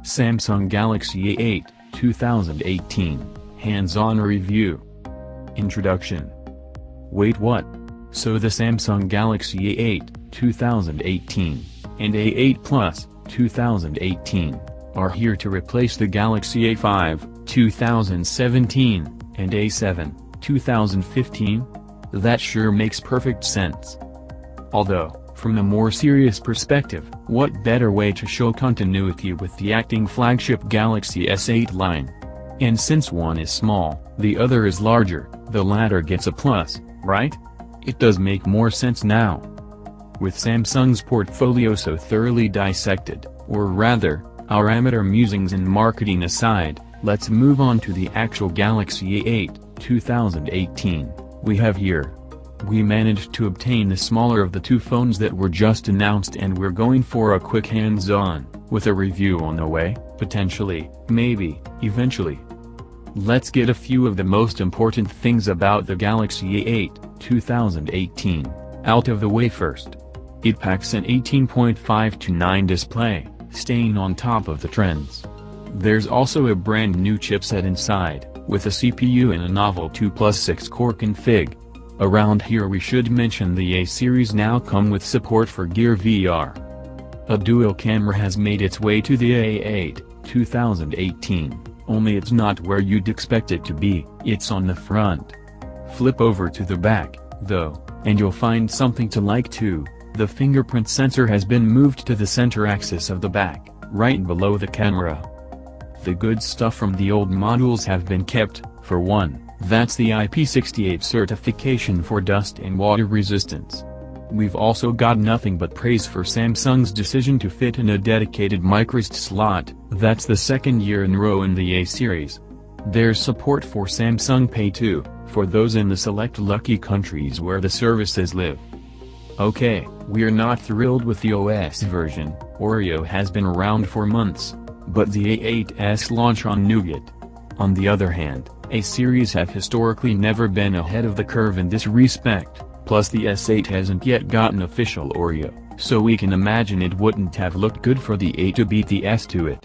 Samsung Galaxy A8, 2018, Hands-on Review. Introduction. Wait, what? So the Samsung Galaxy A8, 2018, and A8 Plus, 2018, are here to replace the Galaxy A5, 2017, and A7, 2015? That sure makes perfect sense. Although, from a more serious perspective, what better way to show continuity with the acting flagship Galaxy S8 line? And since one is small, the other is larger, the latter gets a plus, right? It does make more sense now. With Samsung's portfolio so thoroughly dissected, or rather, our amateur musings and marketing aside, let's move on to the actual Galaxy A8, 2018, we have here. We managed to obtain the smaller of the two phones that were just announced, and we're going for a quick hands-on, with a review on the way, potentially, maybe, eventually. Let's get a few of the most important things about the Galaxy A8, 2018, out of the way first. It packs an 18.5:9 display, staying on top of the trends. There's also a brand new chipset inside, with a CPU and a novel 2+6 core config. Around here we should mention the A series now come with support for Gear VR. A dual camera has made its way to the A8, 2018, only it's not where you'd expect it to be, it's on the front. Flip over to the back, though, and you'll find something to like too. The fingerprint sensor has been moved to the center axis of the back, right below the camera. The good stuff from the old models have been kept, for one. That's the IP68 certification for dust and water resistance. We've also got nothing but praise for Samsung's decision to fit in a dedicated microSD slot. That's the second year in a row in the A series. There's support for Samsung Pay too, for those in the select lucky countries where the services live. Okay, we're not thrilled with the OS version. Oreo has been around for months, but the A8's launch on Nougat. On the other hand, A series have historically never been ahead of the curve in this respect, plus the S8 hasn't yet gotten official Oreo, so we can imagine it wouldn't have looked good for the A to beat the S to it.